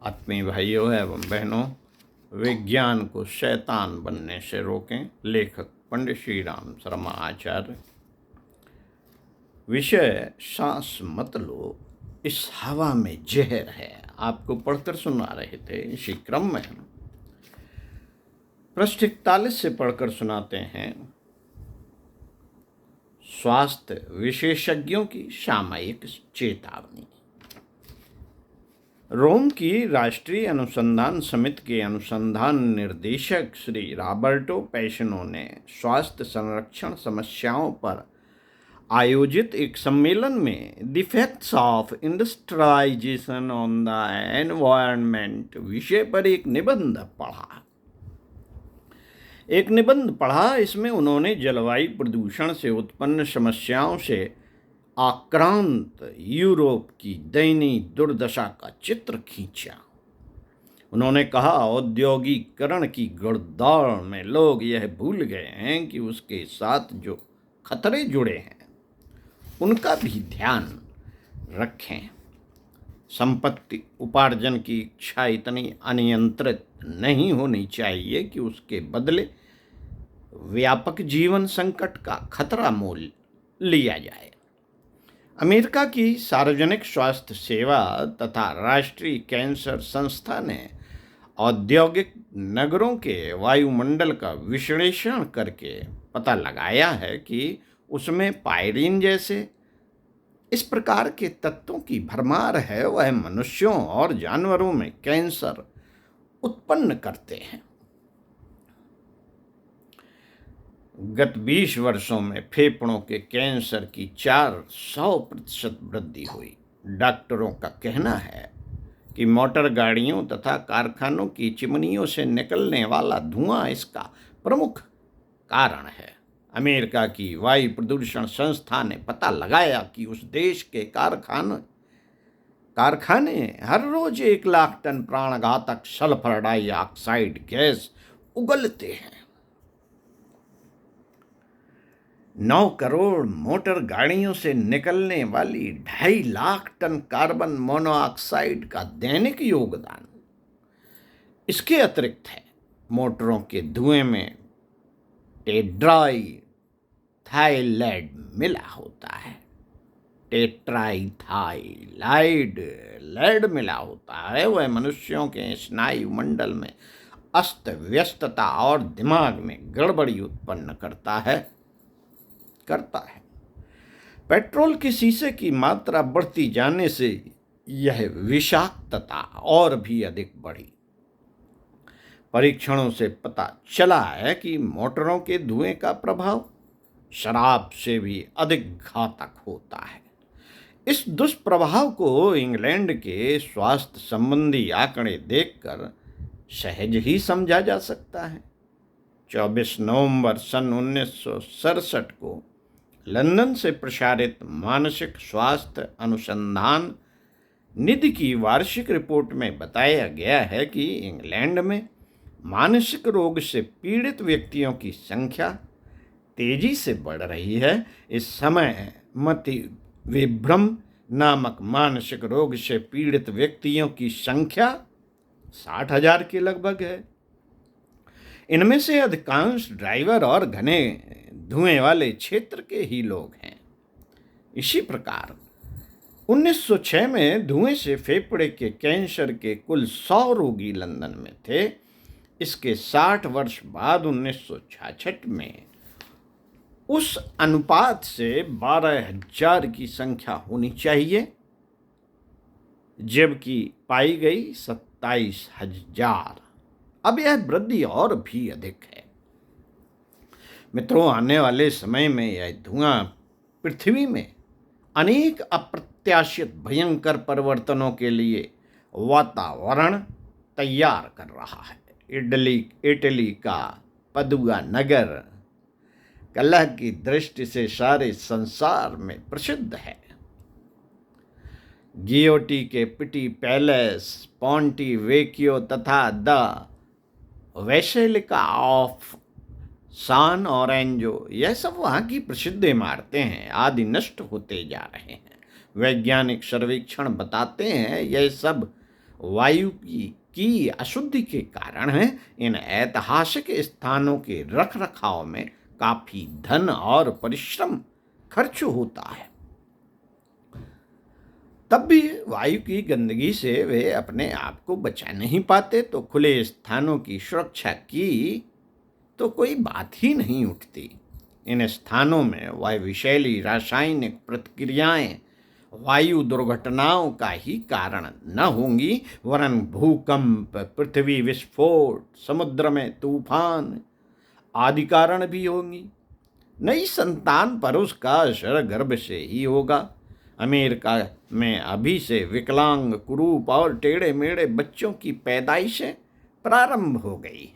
आत्मीय भाइयों एवं बहनों, विज्ञान को शैतान बनने से रोकें। लेखक पंडित श्री राम शर्मा आचार्य। विषय सांस मत लो, इस हवा में जहर है। आपको पढ़कर सुना रहे थे। इसी क्रम में पृष्ठ 41 से पढ़कर सुनाते हैं। स्वास्थ्य विशेषज्ञों की सामयिक चेतावनी। रोम की राष्ट्रीय अनुसंधान समिति के अनुसंधान निर्देशक श्री रॉबर्टो पेशनो ने स्वास्थ्य संरक्षण समस्याओं पर आयोजित एक सम्मेलन में the effects of industrialization on the environment विषय पर एक निबंध पढ़ा। इसमें उन्होंने जलवायु प्रदूषण से उत्पन्न समस्याओं से आक्रांत यूरोप की दयनीय दुर्दशा का चित्र खींचा। उन्होंने कहा, औद्योगिकरण की घुड़दौड़ में लोग यह भूल गए हैं कि उसके साथ जो खतरे जुड़े हैं उनका भी ध्यान रखें। संपत्ति उपार्जन की इच्छा इतनी अनियंत्रित नहीं होनी चाहिए कि उसके बदले व्यापक जीवन संकट का खतरा मोल लिया जाए। अमेरिका की सार्वजनिक स्वास्थ्य सेवा तथा राष्ट्रीय कैंसर संस्था ने औद्योगिक नगरों के वायुमंडल का विश्लेषण करके पता लगाया है कि उसमें पायरीन जैसे इस प्रकार के तत्वों की भरमार है। वह मनुष्यों और जानवरों में कैंसर उत्पन्न करते हैं। गत 20 वर्षों में फेफड़ों के कैंसर की 400% वृद्धि हुई। डॉक्टरों का कहना है कि मोटर गाड़ियों तथा कारखानों की चिमनियों से निकलने वाला धुआं इसका प्रमुख कारण है। अमेरिका की वायु प्रदूषण संस्था ने पता लगाया कि उस देश के कारखाने हर रोज 1 लाख टन प्राणघातक सल्फर डाइऑक्साइड गैस उगलते हैं। 9 करोड़ मोटर गाड़ियों से निकलने वाली 2.5 लाख टन कार्बन मोनोऑक्साइड का दैनिक योगदान इसके अतिरिक्त है। मोटरों के धुएं में टेट्राइथाइलाइड मिला होता है। टेट्राइथाइलाइड मिला होता है। वह मनुष्यों के स्नायु मंडल में अस्त व्यस्तता और दिमाग में गड़बड़ी उत्पन्न करता है। पेट्रोल के शीशे की मात्रा बढ़ती जाने से यह विषाक्तता और भी अधिक बढ़ी। परीक्षणों से पता चला है कि मोटरों के धुएं का प्रभाव शराब से भी अधिक घातक होता है। इस दुष्प्रभाव को इंग्लैंड के स्वास्थ्य संबंधी आंकड़े देखकर सहज ही समझा जा सकता है। 24 नवंबर सन 1967 को लंदन से प्रसारित मानसिक स्वास्थ्य अनुसंधान निधि की वार्षिक रिपोर्ट में बताया गया है कि इंग्लैंड में मानसिक रोग से पीड़ित व्यक्तियों की संख्या तेजी से बढ़ रही है। इस समय मति विभ्रम नामक मानसिक रोग से पीड़ित व्यक्तियों की संख्या 60,000 के लगभग है। इनमें से अधिकांश ड्राइवर और घने धुएं वाले क्षेत्र के ही लोग हैं। इसी प्रकार 1906 में धुएं से फेफड़े के कैंसर के कुल 100 रोगी लंदन में थे। इसके 60 वर्ष बाद 1966 में उस अनुपात से 12,000 की संख्या होनी चाहिए, जबकि पाई गई 27,000। अब यह वृद्धि और भी अधिक है। मित्रों, आने वाले समय में यह धुआं पृथ्वी में अनेक अप्रत्याशित भयंकर परिवर्तनों के लिए वातावरण तैयार कर रहा है। इटली का पदुआ नगर कलह की दृष्टि से सारे संसार में प्रसिद्ध है। गियोटी के पिटी पैलेस, पॉन्टी वेकियो तथा द वेसिलिका ऑफ सान ऑरेंजो, यह सब वहाँ की प्रसिद्ध इमारतें हैं, आदि नष्ट होते जा रहे हैं। वैज्ञानिक सर्वेक्षण बताते हैं यह सब वायु की अशुद्धि के कारण है इन ऐतिहासिक स्थानों के रख रखाव में काफी धन और परिश्रम खर्च होता है। तब भी वायु की गंदगी से वे अपने आप को बचा नहीं पाते, तो खुले स्थानों की सुरक्षा की तो कोई बात ही नहीं उठती। इन स्थानों में वायु विषैली रासायनिक प्रतिक्रियाएं वायु दुर्घटनाओं का ही कारण न होंगी, वरन भूकंप, पृथ्वी विस्फोट, समुद्र में तूफान आदि कारण भी होंगी। नई संतान पर उसका असर गर्भ से ही होगा। अमेरिका में अभी से विकलांग, कुरूप और टेढ़े मेढ़े बच्चों की पैदाइशें प्रारंभ हो गई हैं।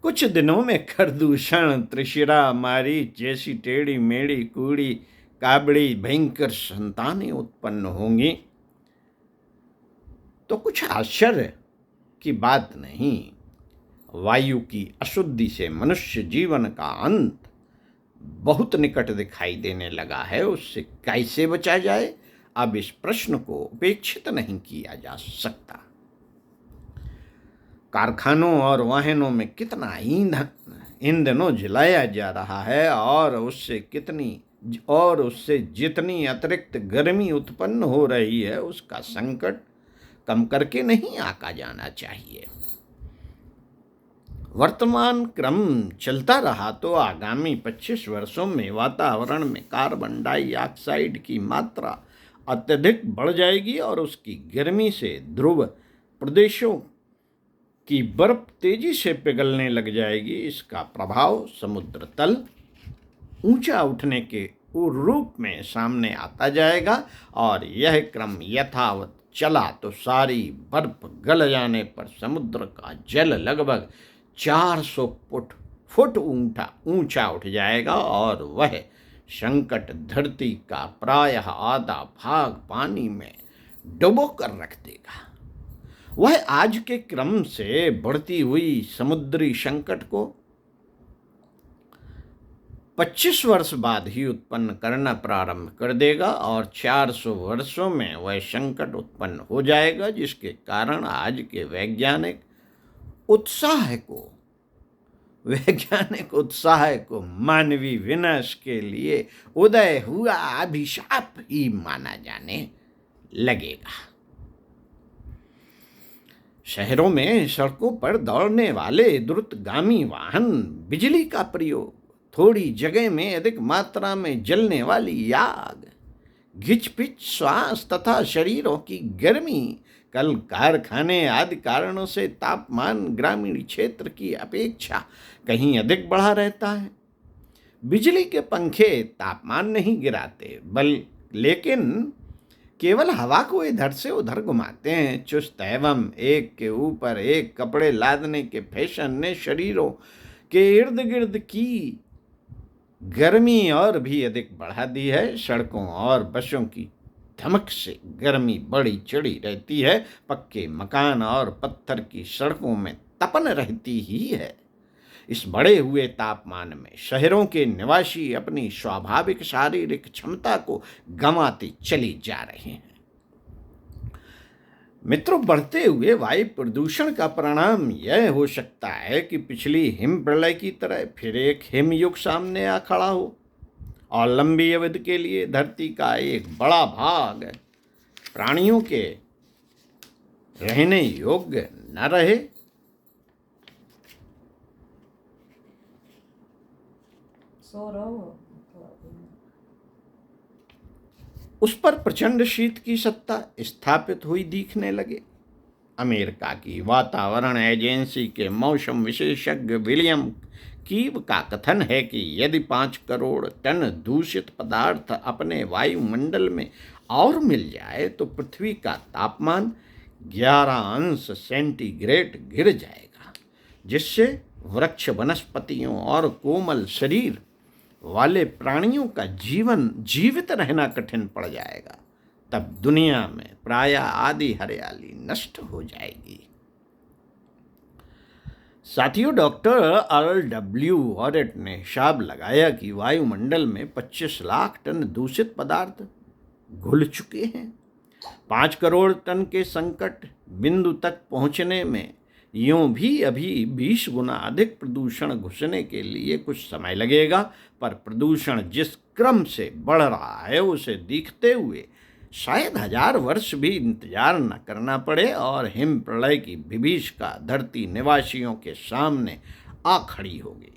कुछ दिनों में प्रदूषण, त्रिशिरा, मारी जैसी टेढ़ी मेढ़ी, कूड़ी काबड़ी भयंकर संतानें उत्पन्न होंगी, तो कुछ आश्चर्य की बात नहीं। वायु की अशुद्धि से मनुष्य जीवन का अंत बहुत निकट दिखाई देने लगा है। उससे कैसे बचा जाए, अब इस प्रश्न को उपेक्षित नहीं किया जा सकता। कारखानों और वाहनों में कितना ईंधन इन दिनों जलाया जा रहा है, और उससे जितनी अतिरिक्त गर्मी उत्पन्न हो रही है, उसका संकट कम करके नहीं आका जाना चाहिए। वर्तमान क्रम चलता रहा तो आगामी 25 वर्षों में वातावरण में कार्बन डाइऑक्साइड की मात्रा अत्यधिक बढ़ जाएगी, और उसकी गर्मी से ध्रुव प्रदेशों की बर्फ तेजी से पिघलने लग जाएगी। इसका प्रभाव समुद्र तल ऊंचा उठने के रूप में सामने आता जाएगा, और यह क्रम यथावत चला तो सारी बर्फ गल जाने पर समुद्र का जल लगभग 400 फुट ऊंचा उठ जाएगा, और वह संकट धरती का प्रायः आधा भाग पानी में डुबो कर रख देगा। वह आज के क्रम से बढ़ती हुई समुद्री संकट को 25 वर्ष बाद ही उत्पन्न करना प्रारंभ कर देगा, और 400 वर्षों में वह संकट उत्पन्न हो जाएगा, जिसके कारण आज के वैज्ञानिक उत्साह को मानवीय विनाश के लिए उदय हुआ अभिशाप ही माना जाने लगेगा। शहरों में सड़कों पर दौड़ने वाले द्रुतगामी वाहन, बिजली का प्रयोग, थोड़ी जगह में अधिक मात्रा में जलने वाली आग, घिचपिच श्वास तथा शरीरों की गर्मी, कल कारखाने आदि कारणों से तापमान ग्रामीण क्षेत्र की अपेक्षा कहीं अधिक बढ़ा रहता है। बिजली के पंखे तापमान नहीं गिराते, लेकिन केवल हवा को इधर से उधर घुमाते हैं। चुस्त एवं एक के ऊपर एक कपड़े लादने के फैशन ने शरीरों के इर्द गिर्द की गर्मी और भी अधिक बढ़ा दी है। सड़कों और बसों की धमक से गर्मी बड़ी चढ़ी रहती है। पक्के मकान और पत्थर की सड़कों में तपन रहती ही है। इस बढ़े हुए तापमान में शहरों के निवासी अपनी स्वाभाविक शारीरिक क्षमता को गंवाते चले जा रहे हैं। मित्रों, बढ़ते हुए वायु प्रदूषण का परिणाम यह हो सकता है कि पिछली हिम प्रलय की तरह फिर एक हिमयुग सामने आ खड़ा हो, और लंबी अवधि के लिए धरती का एक बड़ा भाग प्राणियों के रहने योग्य न रहे। उस पर प्रचंड शीत की सत्ता स्थापित हुई दिखने लगे। अमेरिका की वातावरण एजेंसी के मौसम विशेषज्ञ विलियम कीव का कथन है कि यदि 5 करोड़ टन दूषित पदार्थ अपने वायुमंडल में और मिल जाए तो पृथ्वी का तापमान 11 अंश सेंटीग्रेड गिर जाएगा, जिससे वृक्ष, वनस्पतियों और कोमल शरीर वाले प्राणियों का जीवित रहना कठिन पड़ जाएगा। तब दुनिया में प्रायः आधी हरियाली नष्ट हो जाएगी। साथियों, डॉक्टर RW ऑरेट ने हिसाब लगाया कि वायुमंडल में 25 लाख टन दूषित पदार्थ घुल चुके हैं। 5 करोड़ टन के संकट बिंदु तक पहुंचने में यूं भी अभी 20 गुना अधिक प्रदूषण घुसने के लिए कुछ समय लगेगा, पर प्रदूषण जिस क्रम से बढ़ रहा है उसे देखते हुए शायद 1000 वर्ष भी इंतजार न करना पड़े और हिम प्रलय की विभीषिका धरती निवासियों के सामने आ खड़ी होगी।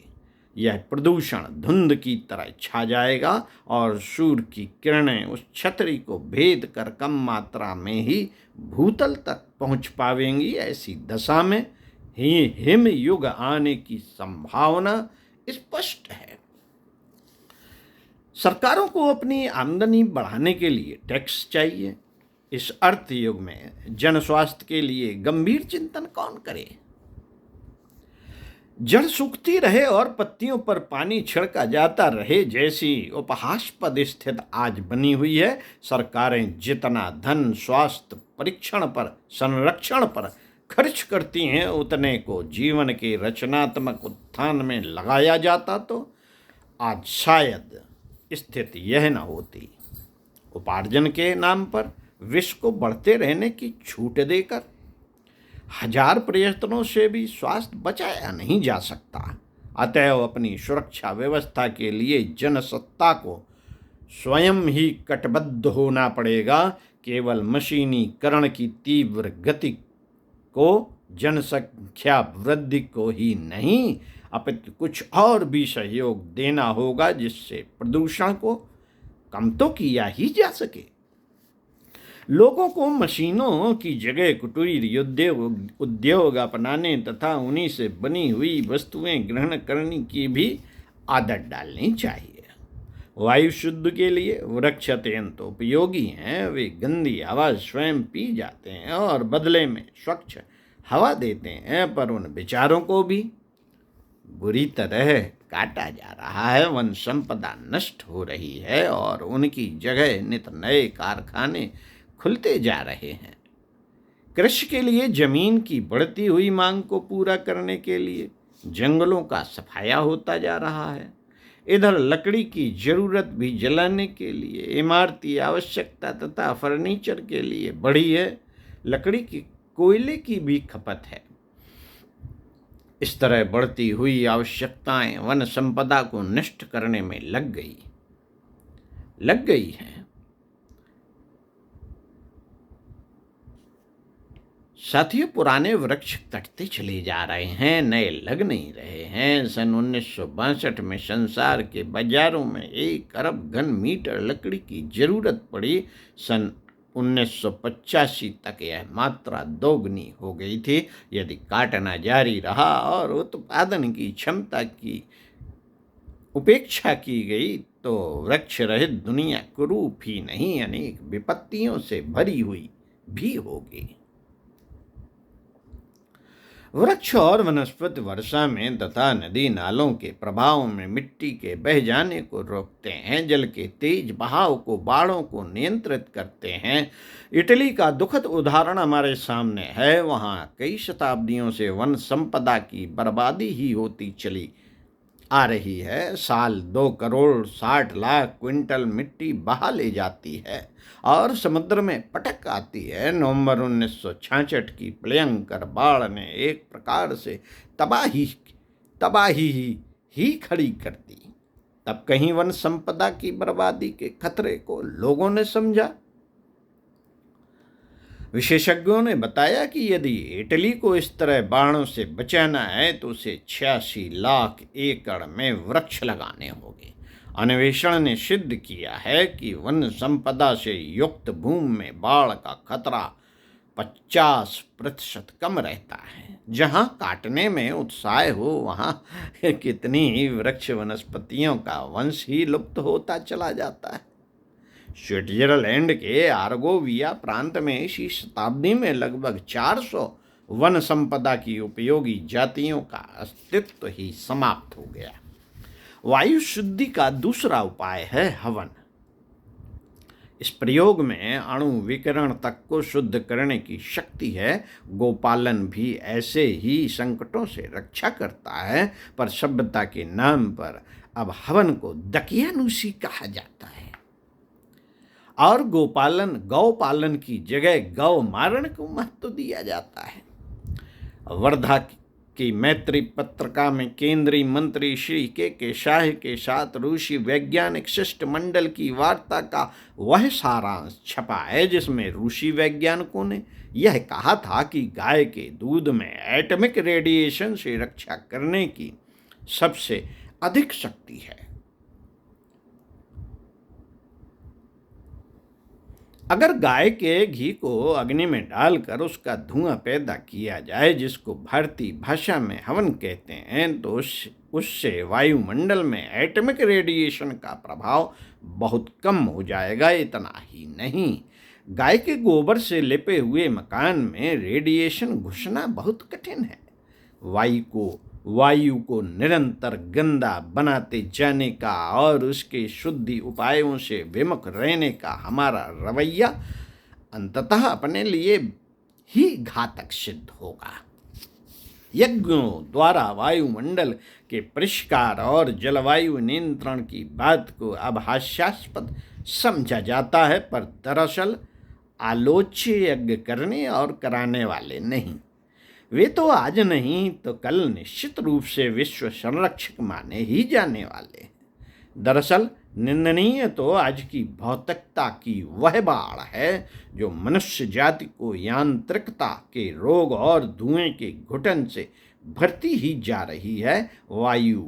यह प्रदूषण धुंध की तरह छा जाएगा और सूर्य की किरणें उस छतरी को भेद कर कम मात्रा में ही भूतल तक पहुंच पावेंगी। ऐसी दशा में ही हिम युग आने की संभावना स्पष्ट है। सरकारों को अपनी आमदनी बढ़ाने के लिए टैक्स चाहिए। इस अर्थ युग में जन स्वास्थ्य के लिए गंभीर चिंतन कौन करे? जड़ सूखती रहे और पत्तियों पर पानी छिड़का जाता रहे जैसी उपहासास्पद स्थिति आज बनी हुई है। सरकारें जितना धन स्वास्थ्य परीक्षण पर, संरक्षण पर खर्च करती हैं, उतने को जीवन के रचनात्मक उत्थान में लगाया जाता तो आज शायद स्थिति यह न होती। उपार्जन के नाम पर विश्व को बढ़ते रहने की छूट देकर 1000 प्रयत्नों से भी स्वास्थ्य बचाया नहीं जा सकता। अतएव अपनी सुरक्षा व्यवस्था के लिए जनसत्ता को स्वयं ही कटिबद्ध होना पड़ेगा। केवल मशीनीकरण की तीव्र गति को, जनसंख्या वृद्धि को ही नहीं, अपितु कुछ और भी सहयोग देना होगा जिससे प्रदूषण को कम तो किया ही जा सके। लोगों को मशीनों की जगह कुटीर उद्योग अपनाने तथा उन्हीं से बनी हुई वस्तुएं ग्रहण करने की भी आदत डालनी चाहिए। वायु शुद्ध के लिए वृक्ष अत्यंत उपयोगी हैं। वे गंदी हवा स्वयं पी जाते हैं और बदले में स्वच्छ हवा देते हैं, पर उन विचारों को भी बुरी तरह काटा जा रहा है। वन संपदा नष्ट हो रही है और उनकी जगह नित नए कारखाने खुलते जा रहे हैं। कृषि के लिए जमीन की बढ़ती हुई मांग को पूरा करने के लिए जंगलों का सफाया होता जा रहा है। इधर लकड़ी की जरूरत भी जलाने के लिए, इमारती आवश्यकता तथा फर्नीचर के लिए बढ़ी है। लकड़ी की, कोयले की भी खपत है। इस तरह बढ़ती हुई आवश्यकताएं वन संपदा को नष्ट करने में लग गई हैं। साथियों, पुराने वृक्ष कटते चले जा रहे हैं, नए लग नहीं रहे हैं। सन 1962 में संसार के बाजारों में 1 अरब घन मीटर लकड़ी की जरूरत पड़ी। सन 1985 तक यह मात्रा दोगुनी हो गई थी। यदि काटना जारी रहा और उत्पादन की क्षमता की उपेक्षा की गई तो वृक्ष रहित दुनिया कुरूप ही नहीं, अनेक विपत्तियों से भरी हुई भी होगी। वृक्ष और वनस्पति वर्षा में तथा नदी नालों के प्रभाव में मिट्टी के बह जाने को रोकते हैं, जल के तेज बहाव को, बाढ़ों को नियंत्रित करते हैं। इटली का दुखद उदाहरण हमारे सामने है। वहाँ कई शताब्दियों से वन संपदा की बर्बादी ही होती चली आ रही है। साल 2 करोड़ 60 लाख क्विंटल मिट्टी बहा ले जाती है और समुद्र में पटक आती है। नवंबर 1966 की भयंकर बाढ़ ने एक प्रकार से तबाही ही खड़ी कर दी। तब कहीं वन संपदा की बर्बादी के खतरे को लोगों ने समझा। विशेषज्ञों ने बताया कि यदि इटली को इस तरह बाढ़ों से बचाना है तो उसे 86 लाख एकड़ में वृक्ष लगाने होंगे। अन्वेषण ने सिद्ध किया है कि वन संपदा से युक्त भूमि में बाढ़ का खतरा 50% कम रहता है। जहां काटने में उत्साह हो वहां कितनी ही वृक्ष वनस्पतियों का वंश ही लुप्त होता चला जाता है। स्विट्जरलैंड के आर्गोविया प्रांत में इसी शताब्दी में लगभग 400 वन संपदा की उपयोगी जातियों का अस्तित्व ही समाप्त हो गया। वायु शुद्धि का दूसरा उपाय है हवन। इस प्रयोग में अणु विकिरण तक को शुद्ध करने की शक्ति है। गोपालन भी ऐसे ही संकटों से रक्षा करता है, पर सभ्यता के नाम पर अब हवन को दकियानुसी कहा जाता है और गौपालन की जगह गौ मारण को महत्व दिया जाता है। वर्धा की मैत्री पत्रिका में केंद्रीय मंत्री श्री के शाह के साथ रूसी वैज्ञानिक शिष्टमंडल की वार्ता का वह सारांश छपा है, जिसमें रूसी वैज्ञानिकों ने यह कहा था कि गाय के दूध में एटॉमिक रेडिएशन से रक्षा करने की सबसे अधिक शक्ति है। अगर गाय के घी को अग्नि में डालकर उसका धुआं पैदा किया जाए, जिसको भारतीय भाषा में हवन कहते हैं, तो उससे वायुमंडल में एटॉमिक रेडिएशन का प्रभाव बहुत कम हो जाएगा। इतना ही नहीं, गाय के गोबर से लिपे हुए मकान में रेडिएशन घुसना बहुत कठिन है। वायु को निरंतर गंदा बनाते जाने का और उसके शुद्धि उपायों से विमुख रहने का हमारा रवैया अंततः अपने लिए ही घातक सिद्ध होगा। यज्ञों द्वारा वायुमंडल के परिष्कार और जलवायु नियंत्रण की बात को अब हास्यास्पद समझा जाता है, पर दरअसल आलोच्य यज्ञ करने और कराने वाले नहीं, वे तो आज नहीं तो कल निश्चित रूप से विश्व संरक्षक माने ही जाने वाले हैं। दरअसल निंदनीय तो आज की भौतिकता की वह बाढ़ है जो मनुष्य जाति को यांत्रिकता के रोग और धुएं के घुटन से भरती ही जा रही है। वायु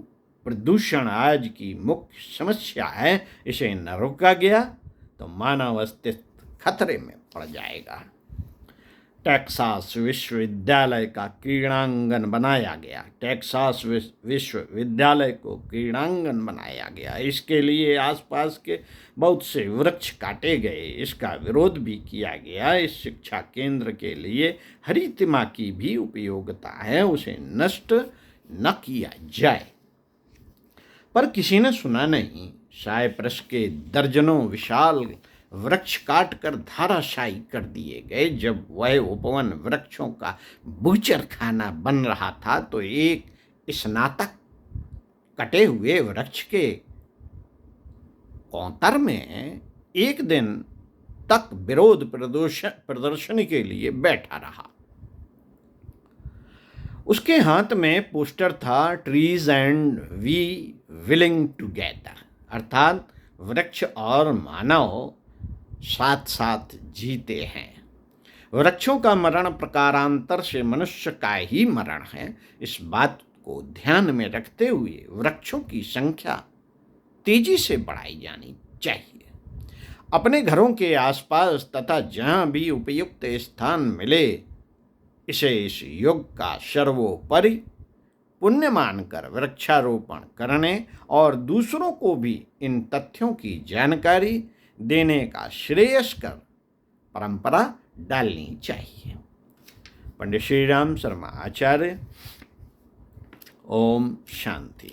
प्रदूषण आज की मुख्य समस्या है। इसे न रोका गया तो मानव अस्तित्व खतरे में पड़ जाएगा। टेक्सास विश्वविद्यालय का क्रीड़ांगन बनाया गया। टेक्सास विश्वविद्यालय को क्रीड़ांगन बनाया गया। इसके लिए आसपास के बहुत से वृक्ष काटे गए। इसका विरोध भी किया गया। इस शिक्षा केंद्र के लिए हरितिमा की भी उपयोगिता है, उसे नष्ट न किया जाए। पर किसी ने सुना नहीं। साइप्रस के दर्जनों विशाल वृक्ष काट कर धाराशायी कर दिए गए। जब वह उपवन वृक्षों का बूचर खाना बन रहा था, तो एक स्नातक कटे हुए वृक्ष के कौंतर में एक दिन तक विरोध प्रदर्शनी के लिए बैठा रहा। उसके हाथ में पोस्टर था, trees and we willing together, अर्थात वृक्ष और मानव साथ साथ जीते हैं। वृक्षों का मरण प्रकारांतर से मनुष्य का ही मरण है। इस बात को ध्यान में रखते हुए वृक्षों की संख्या तेजी से बढ़ाई जानी चाहिए। अपने घरों के आसपास तथा जहां भी उपयुक्त स्थान मिले, इसे इस युग का सर्वोपरि पुण्य मानकर वृक्षारोपण करने और दूसरों को भी इन तथ्यों की जानकारी देने का श्रेयस्कर परंपरा डालनी चाहिए। पंडित श्री राम शर्मा आचार्य। ओम शांति।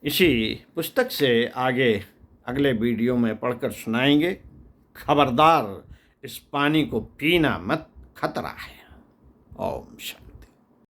इसी पुस्तक से आगे अगले वीडियो में पढ़कर सुनाएंगे। खबरदार, इस पानी को पीना मत, खतरा है। ओम शांति।